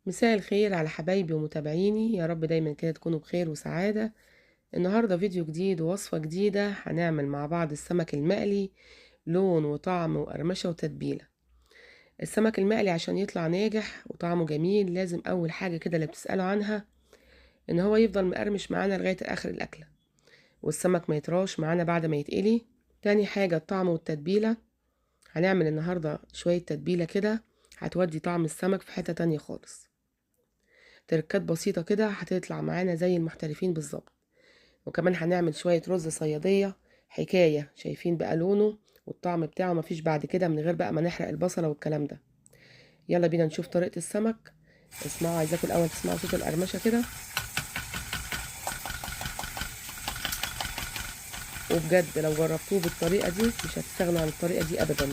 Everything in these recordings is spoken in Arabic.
مساء الخير على حبايبي ومتابعيني، يا رب دايما كده تكونوا بخير وسعادة. النهاردة فيديو جديد ووصفة جديدة، هنعمل مع بعض السمك المقلي. لون وطعم وقرمشة وتتبيلة. السمك المقلي عشان يطلع ناجح وطعمه جميل لازم أول حاجة كده اللي بتسألوا عنها إن هو يفضل مقرمش معانا لغاية آخر الأكلة، والسمك ما يطراش معانا بعد ما يتقلي. تاني حاجة الطعم والتتبيلة. هنعمل النهاردة شوية تتبيلة كده هتودي طعم السمك في حتة تانية خالص. تركات بسيطة كده هتطلع معانا زي المحترفين بالظبط. وكمان هنعمل شوية رز صيادية حكاية، شايفين بقى لونه والطعم بتاعه مفيش بعد كده من غير بقى ما نحرق البصلة والكلام ده. يلا بينا نشوف طريقة السمك. اسمعوا، عايزاكم الأول تسمعوا صوت القرمشة كده، وبجد لو جربتوه بالطريقة دي مش هتستغنوا عن الطريقة دي أبدا.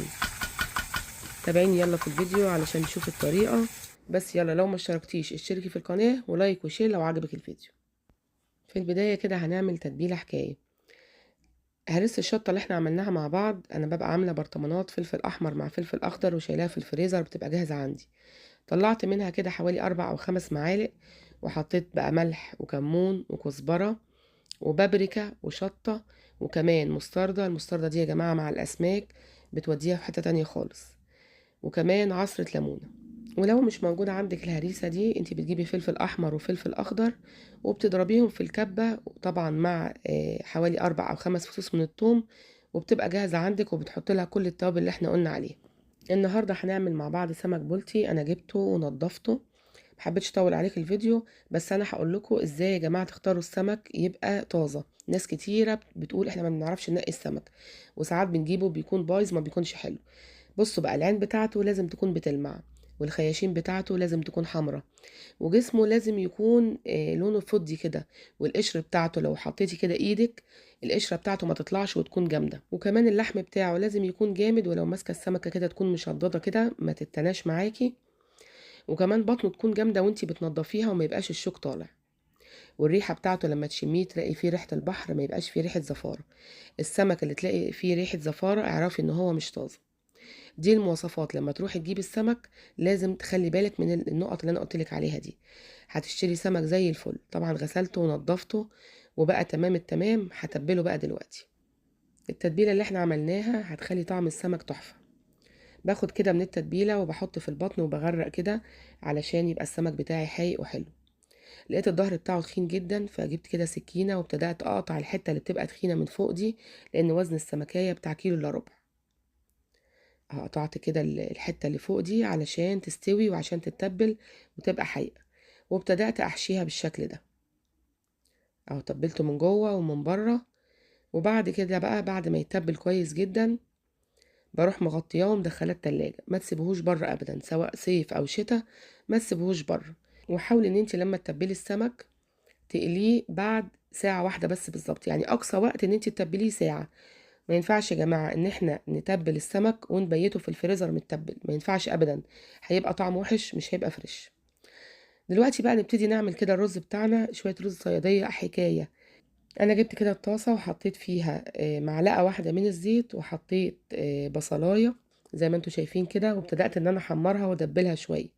تابعيني يلا في الفيديو علشان نشوف الطريقة. بس يلا لو ما اشتركتيش اشتركي في القناة ولايك وشير لو عجبك الفيديو. في البداية كده هنعمل تتبيلة حكاية. هرس الشطة اللي احنا عملناها مع بعض، انا ببقى عاملة برطمانات فلفل احمر مع فلفل اخضر وشايلاها في الفريزر بتبقى جاهزة عندي. طلعت منها كده حوالي 4 أو 5 معالق، وحطيت بقى ملح وكمون وكزبرة وبابريكا وشطة، وكمان مستردة. المستردة دي يا جماعة مع الاسماك بتوديها في حتة تانية خالص، وكمان عصرة ليمونة. ولو مش موجودة عندك الهريسة دي، انتي بتجيبي فلفل احمر وفلفل اخضر وبتضربيهم في الكبة، طبعا مع حوالي 4 أو 5 فصوص من الثوم، وبتبقى جاهزة عندك وبتحط لها كل التوابل اللي احنا قلنا عليها. النهاردة هنعمل مع بعض سمك بلطي، انا جبته ونضفته. محبتش اطول عليك الفيديو، بس انا هقول لكم ازاي يا جماعة تختاروا السمك يبقى طازة. ناس كتيرة بتقول احنا ما بنعرفش ننقي السمك، وساعات بنجيبه بيكون بايظ ما بيكونش حلو. بصوا بقى، العين بتاعته لازم تكون بتلمع، والخياشيم بتاعته لازم تكون حمراء، وجسمه لازم يكون لونه فضي كده. والقشر بتاعته لو حطيتي كده ايدك القشرة بتاعته ما تطلعش وتكون جامدة. وكمان اللحم بتاعه لازم يكون جامد، ولو ماسكة السمكة كده تكون مشددة كده ما تتناش معاكي. وكمان بطنه تكون جامدة وانتي بتنضفيها وما يبقاش الشوك طالع. والريحة بتاعته لما تشميه تلاقي فيه ريحة البحر، ما يبقاش فيه ريحة زفارة. السمك اللي تلاقي فيه ريحة زفارة اعرفي ان هو مش طازة. دي المواصفات لما تروحي تجيبي السمك، لازم تخلي بالك من النقط اللي انا قلتلك عليها دي. هتشتري سمك زي الفل، طبعا غسلته ونضفته وبقى تمام التمام. هتبله بقى دلوقتي. التتبيله اللي احنا عملناها هتخلي طعم السمك تحفه. باخد كده من التتبيله وبحط في البطن وبغرق كده علشان يبقى السمك بتاعي حايق وحلو. لقيت الظهر بتاعه تخين جدا، فجبت كده سكينه وابتدات اقطع الحته اللي بتبقى تخينه من فوق دي، لان وزن السمكيه بتاع كيلو الا ربع. قطعت كده الحتة اللي فوق دي علشان تستوي وعشان تتبل وتبقى حقيقة. وابتدأت أحشيها بالشكل ده. اهو تبلته من جوه ومن بره. وبعد كده بقى بعد ما يتبل كويس جدا بروح مغطياه ومدخلاه التلاجة. ما تسيبهوش بره ابدا، سواء صيف او شتاء، ما تسيبهوش بره. وحاولي ان انت لما تتبلي السمك تقليه بعد ساعة واحدة بس بالظبط، يعني اقصى وقت ان انت تتبليه ساعة. ما ينفعش يا جماعة ان احنا نتبل السمك ونبيته في الفريزر متبل، ما ينفعش ابدا. هيبقى طعمه وحش، مش هيبقى فريش. دلوقتي بقى نبتدي نعمل كده الرز بتاعنا، شوية رز صيادية حكاية. انا جبت كده الطاسة وحطيت فيها معلقة واحدة من الزيت، وحطيت بصلاية زي ما انتوا شايفين كده، وابتدأت ان انا احمرها وادبلها شوية.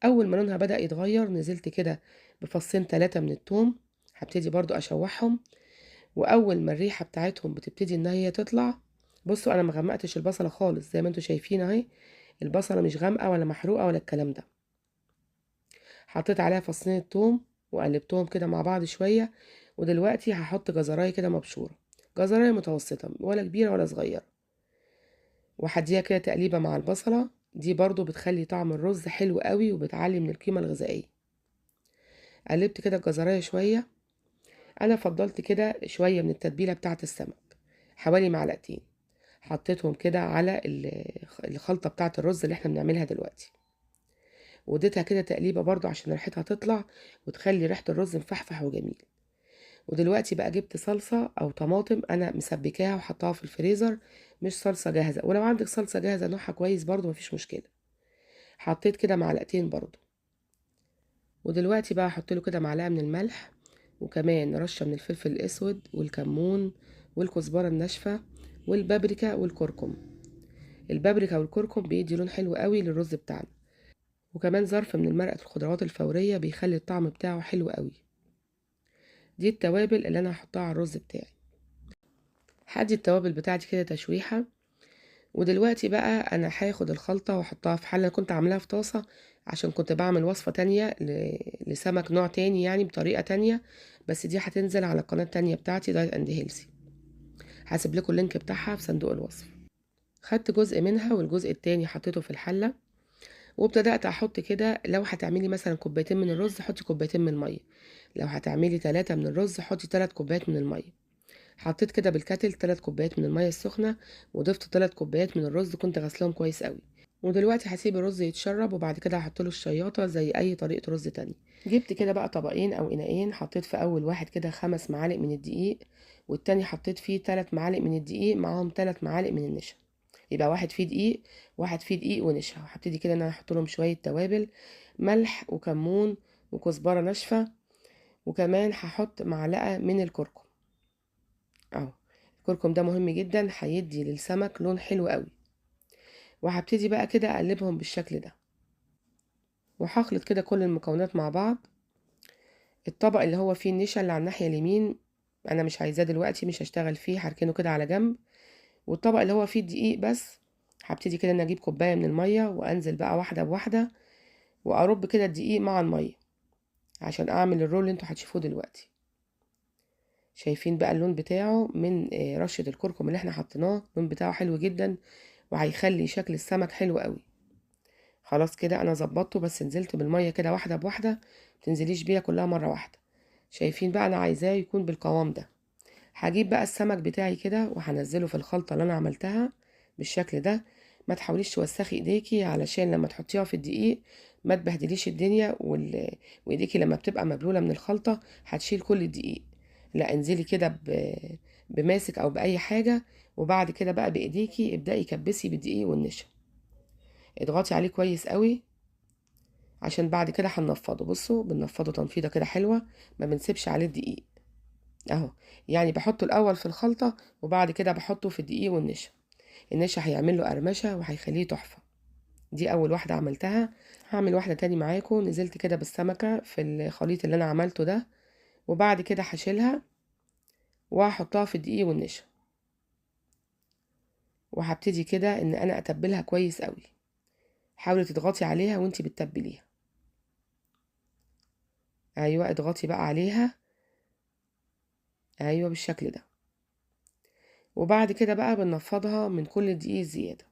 اول ما لونها بدأ يتغير نزلت كده بفصين 3 من الثوم. هبتدي برضو اشوحهم. واول ما الريحه بتاعتهم بتبتدي ان هي تطلع، بصوا انا ما غمقتش البصله خالص زي ما انتوا شايفين اهي. البصله مش غامقه ولا محروقه ولا الكلام ده. حطيت عليها فصين الثوم وقلبتهم كده مع بعض شويه. ودلوقتي هحط جزرايه كده مبشوره، جزرايه متوسطه ولا كبيره ولا صغيره. وهديها كده تقليبه مع البصله دي، برضو بتخلي طعم الرز حلو قوي وبتعلي من القيمه الغذائيه. قلبت كده الجزرايه شويه. انا فضلت كده شويه من التتبيله بتاعه السمك، حوالي معلقتين. حطيتهم كده على الخلطة بتاعة الرز اللي احنا بنعملها دلوقتي. واديتها كده تقليبة برضو عشان ريحتها تطلع وتخلي ريحة الرز مفحفح وجميل. ودلوقتي بقى جبت صلصة او طماطم انا مسبكاها وحطاها في الفريزر، مش صلصة جاهزة. ولو عندك صلصة جاهزة نوعها كويس برضو مفيش مشكلة. حطيت كده معلقتين برضو. ودلوقتي بقى احط له كده معلقة من الملح، وكمان رشة من الفلفل الاسود والكمون والكزبرة الناشفة والبابريكا والكركم. البابريكا والكركم بيدي لون حلو قوي للرز بتاعنا. وكمان ظرف من مرقة الخضروات الفورية بيخلي الطعم بتاعه حلو قوي. دي التوابل اللي انا هحطها على الرز بتاعي. هدي التوابل بتاعتي كده تشويحة. ودلوقتي بقى انا هاخد الخلطة واحطها في حلة كنت عاملاها في طاسة، عشان كنت بعمل وصفة تانية لسمك نوع تاني يعني بطريقة تانية، بس دي هتنزل على القناة التانية بتاعتي دايت اند هيلسي. هسيب لكم اللينك بتاعها في صندوق الوصف. خدت جزء منها والجزء التاني حطيته في الحلة، وابتدأت احط كده. لو هتعملي مثلا كوبايتين من الرز حطي كوبايتين من المية، لو هتعملي 3 من الرز حطي 3 كوبايات من المية. حطيت كده بالكاتل 3 كوبايات من المية السخنة، وضفت 3 كوبايات من الرز كنت غسلهم كويس قوي. ودلوقتي هسيب الرز يتشرب، وبعد كده هحط له الشياطة زي اي طريقة رز تاني. جبت كده بقى طبقين او اناءين، حطيت في اول واحد كده 5 معالق من الدقيق، والتاني حطيت فيه 3 معالق من الدقيق معاهم 3 معالق من النشا، يبقى واحد فيه دقيق واحد فيه دقيق ونشا. هبتدي كده ان انا احط لهم شويه توابل، ملح وكمون وكزبره ناشفه، وكمان هحط معلقه من الكركم اهو. الكركم ده مهم جدا، هيدي للسمك لون حلو قوي. وهبتدي بقى كده اقلبهم بالشكل ده، وهخلط كده كل المكونات مع بعض. الطبق اللي هو فيه النشا اللي على الناحيه اليمين انا مش عايزاه دلوقتي، مش هشتغل فيه، هركنه كده على جنب. والطبق اللي هو فيه الدقيق بس هبتدي كده ان اجيب كوبايه من الميه وانزل بقى واحده بواحده، وارب كده الدقيق مع الميه عشان اعمل الرول اللي انتوا هتشوفوه دلوقتي. شايفين بقى اللون بتاعه من رشة الكركم اللي احنا حطيناه، اللون بتاعه حلو جدا وهيخلي شكل السمك حلو قوي. خلاص كده انا ظبطته، بس نزلت بالميه كده واحده بواحده، متنزليش بيها كلها مره واحده. شايفين بقى انا عايزاه يكون بالقوام ده. هجيب بقى السمك بتاعي كده وهنزله في الخلطه اللي انا عملتها بالشكل ده. ما تحاوليش توسخي ايديكي علشان لما تحطيها في الدقيق ما تبهدليش الدنيا، وايديكي لما بتبقى مبلوله من الخلطه هتشيل كل الدقيق. لا، انزلي كده بماسك او باي حاجه، وبعد كده بقى بايديكي ابدأي كبسي بالدقيق والنشا. اضغطي عليه كويس قوي عشان بعد كده هننفضه. بصوا بننفضه تنفيضه كده حلوه، ما بنسيبش عليه الدقيق اهو. يعني بحطه الاول في الخلطه وبعد كده بحطه في الدقيق والنشا. النشا هيعمل له قرمشه وهيخليه تحفه. دي اول واحده عملتها. هعمل واحده تاني معاكم. نزلت كده بالسمكه في الخليط اللي انا عملته ده، وبعد كده هشيلها وهحطها في الدقيق والنشا، وهبتدي كده ان انا اتبلها كويس قوي. حاولي تضغطي عليها وانتي بتتبليها. ايوه اضغطي بقى عليها، ايوه بالشكل ده. وبعد كده بقى بنفضها من كل الدقيق الزياده.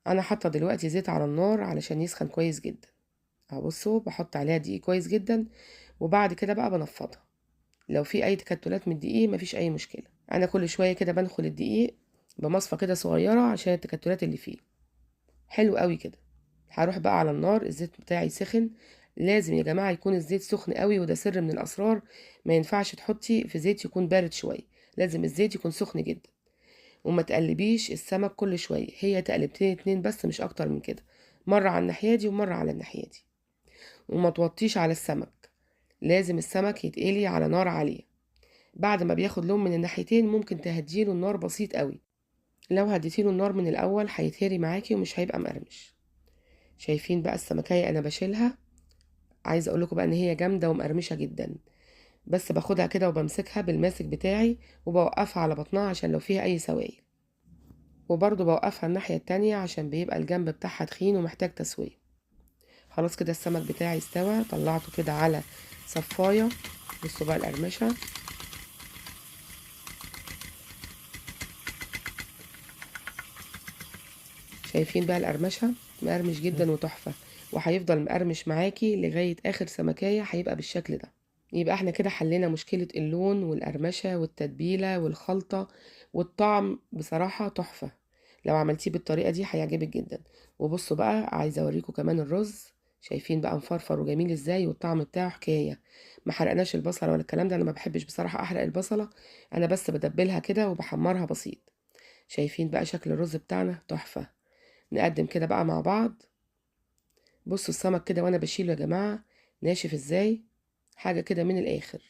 انا حاطه دلوقتي زيت على النار علشان يسخن كويس جدا. بصوا بحط عليها دقيق كويس جدا، وبعد كده بقى بنفضها. لو في اي تكتلات من الدقيق مفيش اي مشكله. انا كل شويه كده بنخل الدقيق بمصفى كده صغيره عشان التكتلات اللي فيه. حلو قوي كده. هروح بقى على النار. الزيت بتاعي سخن. لازم يا جماعه يكون الزيت سخن قوي، وده سر من الاسرار. ما ينفعش تحطي في زيت يكون بارد شويه، لازم الزيت يكون سخن جدا. وما تقلبيش السمك كل شويه، هي تقلبتين اتنين بس مش اكتر من كده، مره على الناحيه دي ومره على الناحيه دي. وما توطيش على السمك، لازم السمك يتقلي على نار عاليه. بعد ما بياخد لون من الناحيتين ممكن تهديله النار بسيط قوي. لو هديتيله النار من الاول هيتهري معاكي ومش هيبقى مقرمش. شايفين بقى السمكية انا بشيلها. عايزه اقول لكم بقى ان هي جامده ومقرمشه جدا، بس باخدها كده وبمسكها بالماسك بتاعي وبوقفها على بطنها عشان لو فيها اي سوائل، وبرضه بوقفها الناحيه التانية عشان بيبقى الجنب بتاعها تخين ومحتاج تسويه. خلاص كده السمك بتاعي استوى، طلعته كده على صفايه. بصوا بقى القرمشه. شايفين بقى القرمشه مقرمش جدا وتحفه، وهيفضل مقرمش معاكي لغايه اخر سمكايه هيبقى بالشكل ده. يبقى احنا كده حلينا مشكله اللون والقرمشه والتتبيله والخلطه والطعم. بصراحه تحفه، لو عملتيه بالطريقه دي هيعجبك جدا. وبصوا بقى عايزه اوريكم كمان الرز. شايفين بقى مفرفر وجميل ازاي، والطعم بتاعه حكايه. ما حرقناش البصله ولا الكلام ده، انا ما بحبش بصراحه احرق البصله. انا بس بدبلها كده وبحمرها بسيط. شايفين بقى شكل الرز بتاعنا تحفه. نقدم كده بقى مع بعض. بصوا السمك كده وانا بشيله يا جماعه ناشف ازاي، حاجه كده من الاخر.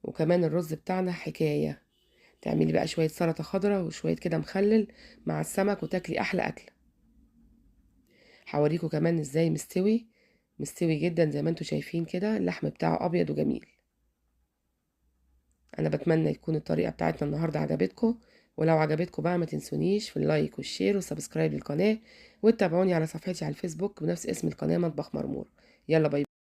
وكمان الرز بتاعنا حكايه. تعملي بقى شويه سلطه خضراء وشويه كده مخلل مع السمك وتاكلي احلى اكل. هوريكم كمان ازاي مستوي جدا زي ما انتوا شايفين كده، اللحم بتاعه ابيض وجميل. انا بتمنى يكون الطريقه بتاعتنا النهارده عجبتكم، ولو عجبتكم بقى ما تنسونيش في اللايك والشير والسبسكرايب للقناه، وتتابعوني على صفحتي على الفيسبوك بنفس اسم القناه مطبخ مرمور. يلا باي.